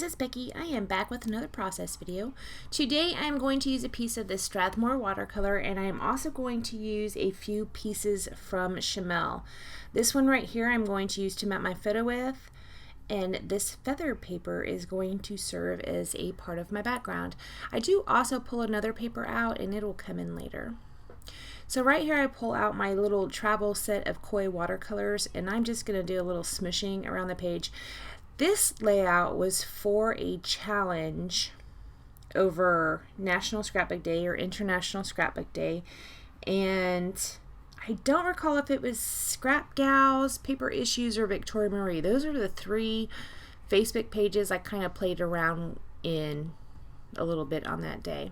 it's Becky. I am back with another process video. Today I am going to use a piece of this Strathmore watercolor, and I am also going to use a few pieces from Chamel. This one right here I'm going to use to mount my photo with, and this feather paper is going to serve as a part of my background. I do also pull another paper out, and it will come in later. So right here I pull out my little travel set of koi watercolors, and I'm just going to do a little smushing around the page. This layout was for a challenge over National Scrapbook Day or International Scrapbook Day, and I don't recall if it was Scrap Gals, Paper Issues, or Victoria Marie. Those are the three Facebook pages I kind of played around in a little bit on that day.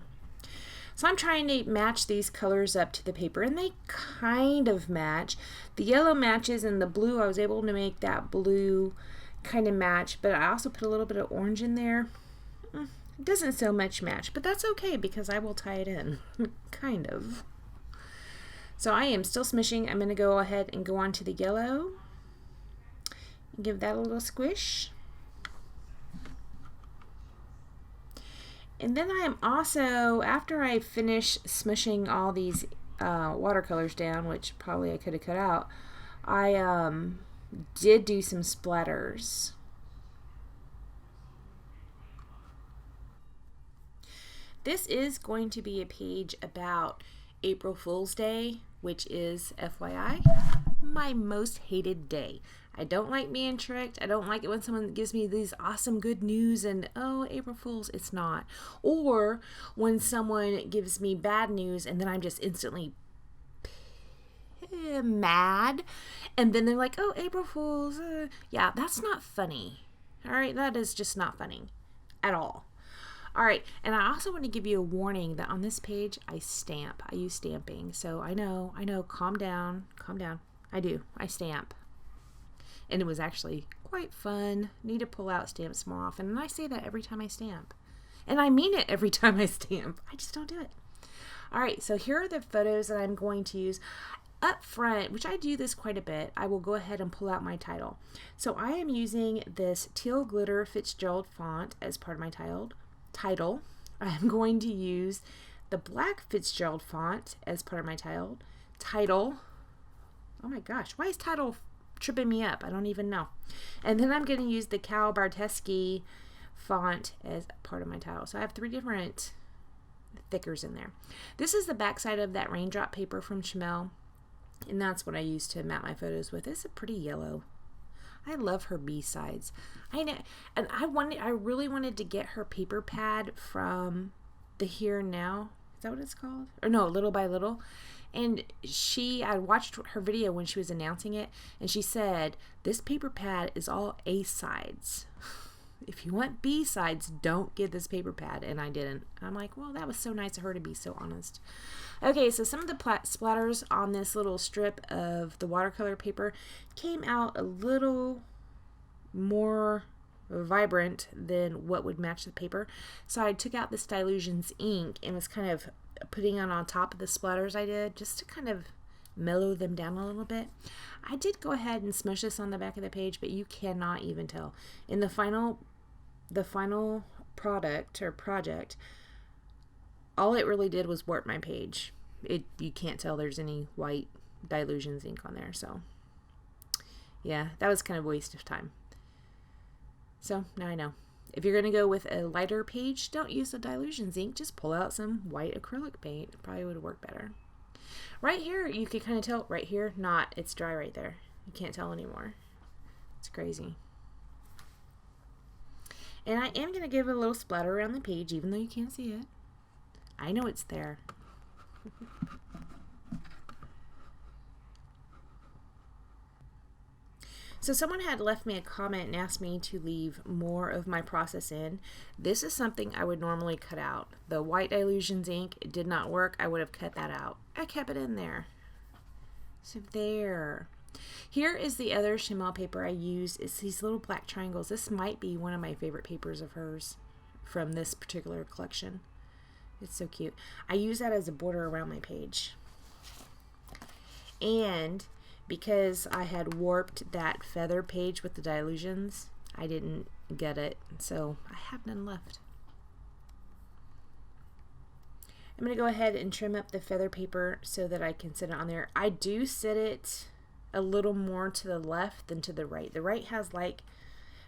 So I'm trying to match these colors up to the paper, and they kind of match. The yellow matches, and the blue, I was able to make that blue kind of match, but I also put a little bit of orange in there. It doesn't so much match, but that's okay because I will tie it in. Kind of. So I am still smishing. I'm going to go ahead and go on to the yellow and give that a little squish. And then I am also, after I finish smushing all these watercolors down, which probably I could have cut out, I did do some splatters. This is going to be a page about April Fool's Day, which is, FYI, my most hated day. I don't like being tricked. I don't like it when someone gives me these awesome good news and, oh, April Fool's, it's not. Or when someone gives me bad news and then I'm just instantly mad, and then they're like, oh, April Fool's. Yeah, that's not funny. All right, that is just not funny at all. All right, and I also want to give you a warning that on this page I stamp. I use stamping. So I know, calm down, calm down. I stamp. And it was actually quite fun. Need to pull out stamps more often. And I say that every time I stamp. And I mean it every time I stamp. I just don't do it. All right, so here are the photos that I'm going to use. Up front, which I do this quite a bit, I will go ahead and pull out my title. So I am using this teal glitter Fitzgerald font as part of my title. I'm going to use the black Fitzgerald font as part of my title. Oh my gosh, why is title tripping me up? I don't even know. And then I'm going to use the Cal Barteschi font as part of my title. So I have three different thickers in there. This is the backside of that raindrop paper from Chamel, and that's what I use to map my photos with. It's a pretty yellow. I love her B-sides. I know, and I really wanted to get her paper pad from the Here and Now. Is that what it's called? Or no, Little by Little. And I watched her video when she was announcing it, and she said, this paper pad is all A-sides. If you want B-sides, don't get this paper pad. And I didn't. I'm like, well, that was so nice of her to be so honest. Okay, so some of the splatters on this little strip of the watercolor paper came out a little more vibrant than what would match the paper. So I took out this Dylusions ink and was kind of putting it on top of the splatters I did just to kind of mellow them down a little bit. I did go ahead and smush this on the back of the page, but you cannot even tell. In the final product or project, all it really did was warp my page. You can't tell there's any white Dylusions ink on there. So yeah, that was kind of a waste of time. So now I know. If you're going to go with a lighter page, don't use the Dylusions ink. Just pull out some white acrylic paint. It probably would work better. Right here, you can kind of tell. Right here, it's dry right there. You can't tell anymore. It's crazy. And I am going to give it a little splatter around the page, even though you can't see it. I know it's there. So someone had left me a comment and asked me to leave more of my process in. This is something I would normally cut out. The white Dylusions ink, it did not work. I would have cut that out. I kept it in there. So there. Here is the other Chamel paper I use. It's these little black triangles. This might be one of my favorite papers of hers from this particular collection. It's so cute. I use that as a border around my page. And because I had warped that feather page with the Dylusions, I didn't get it, so I have none left. I'm going to go ahead and trim up the feather paper so that I can sit it on there. I do sit it a little more to the left than to the right. The right has like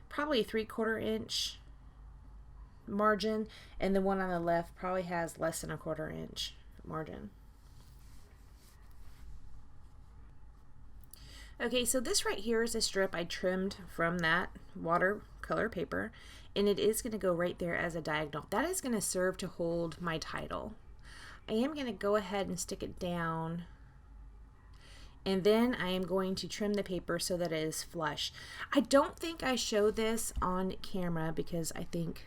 probably a 3/4 inch margin, and the one on the left probably has less than a 1/4 inch margin. Okay, so this right here is a strip I trimmed from that watercolor paper, and it is going to go right there as a diagonal. That is going to serve to hold my title. I am going to go ahead and stick it down, and then I am going to trim the paper so that it is flush. I don't think I show this on camera because I think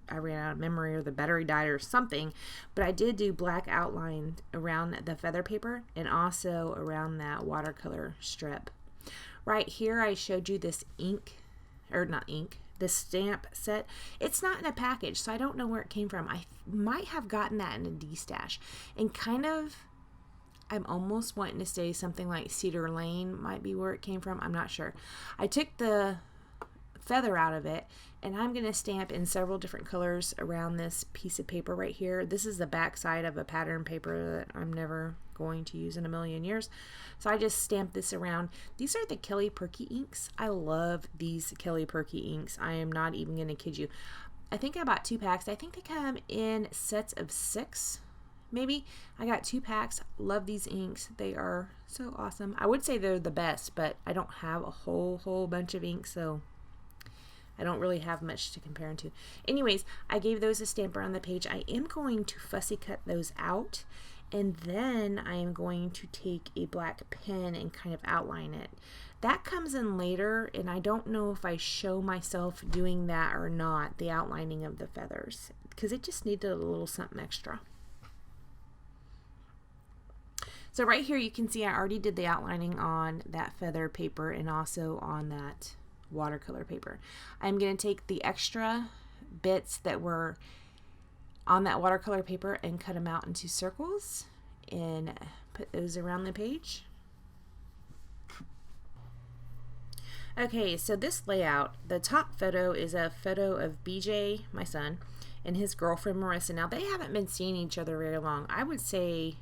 I ran out of memory or the battery died or something, but I did do black outline around the feather paper and also around that watercolor strip. Right here I showed you this ink, or not ink, this stamp set. It's not in a package, so I don't know where it came from. I might have gotten that in a D-stash, and kind of I'm almost wanting to say something like Cedar Lane might be where it came from. I'm not sure. I took the feather out of it, and I'm going to stamp in several different colors around this piece of paper right here. This is the back side of a pattern paper that I'm never going to use in a million years, so I just stamped this around. These are the Kelly Perky inks. I love these Kelly Perky inks. I am not even going to kid you. I think I bought 2 packs. I think they come in sets of 6 maybe. I got 2 packs. Love these inks. They are so awesome. I would say they're the best, but I don't have a whole bunch of ink, so I don't really have much to compare them to. Anyways, I gave those a stamp around the page. I am going to fussy cut those out, and then I am going to take a black pen and kind of outline it. That comes in later, and I don't know if I show myself doing that or not, the outlining of the feathers, because it just needed a little something extra. So right here you can see I already did the outlining on that feather paper and also on that watercolor paper. I'm going to take the extra bits that were on that watercolor paper and cut them out into circles and put those around the page. Okay, so this layout, the top photo is a photo of BJ, my son, and his girlfriend Marissa. Now they haven't been seeing each other very long. I would say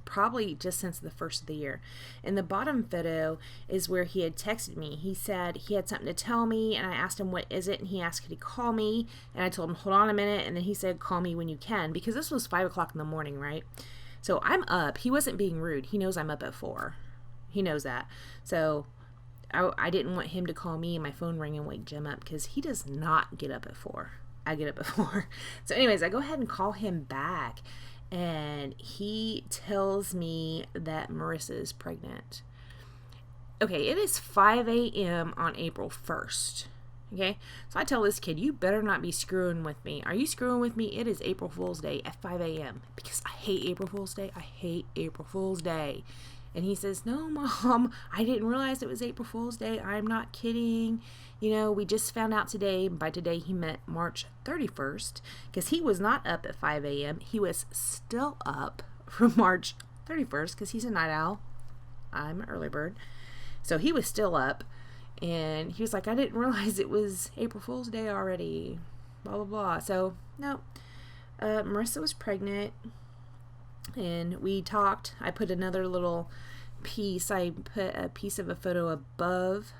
probably just since the first of the year. And the bottom photo is where he had texted me. He said he had something to tell me, and I asked him what is it, and he asked could he call me, and I told him hold on a minute, and then he said call me when you can, because this was 5 o'clock in the morning, right? So I'm up. He wasn't being rude. He knows I'm up at 4. He knows that. So I didn't want him to call me and my phone ring and wake Jim up, because he does not get up at 4. I get up at 4. So anyways, I go ahead and call him back, and he tells me that Marissa is pregnant. Okay, it is 5 a.m. on April 1st. Okay, so I tell this kid, you better not be screwing with me. Are you screwing with me? It is April Fool's Day at 5 a.m. because I hate April Fool's Day. I hate April Fool's Day. And he says, no, Mom, I didn't realize it was April Fool's Day. I'm not kidding. You know, we just found out today. By today, he meant March 31st, because he was not up at 5 a.m. He was still up from March 31st because he's a night owl. I'm an early bird. So he was still up, and he was like, I didn't realize it was April Fool's Day already, blah, blah, blah. So, no, Marissa was pregnant, and we talked. I put another little piece. I put a piece of a photo above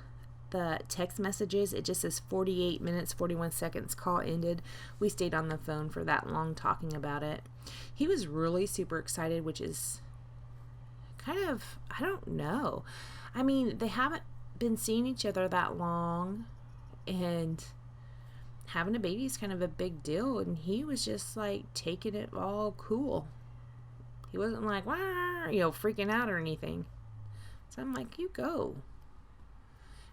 the text messages. It just says 48 minutes, 41 seconds, call ended. We stayed on the phone for that long talking about it. He was really super excited, which is kind of, I don't know. I mean, they haven't been seeing each other that long, and having a baby is kind of a big deal, and he was just like taking it all cool. He wasn't like, wah, you know, freaking out or anything. So I'm like, you go.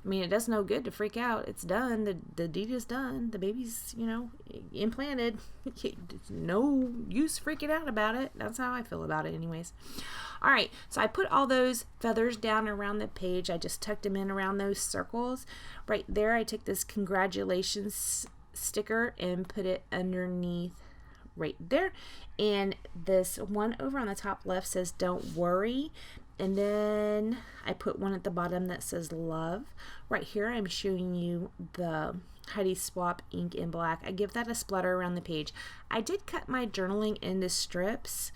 I mean, it does no good to freak out. It's done. The deed is done. The baby's, you know, implanted. It's no use freaking out about it. That's how I feel about it anyways. All right, so I put all those feathers down around the page. I just tucked them in around those circles. Right there, I took this congratulations sticker and put it underneath right there. And this one over on the top left says don't worry, And then I put one at the bottom that says love. Right here I'm showing you the Heidi Swap ink in black. I give that a splatter around the page. I did cut my journaling into strips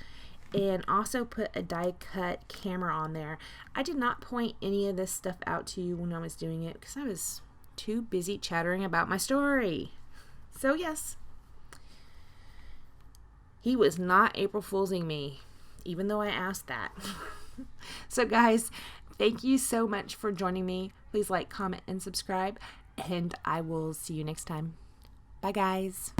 and also put a die cut camera on there. I did not point any of this stuff out to you when I was doing it because I was too busy chattering about my story. So yes, he was not April Foolsing me, even though I asked that. So guys, thank you so much for joining me. Please like, comment, and subscribe, and I will see you next time. Bye guys.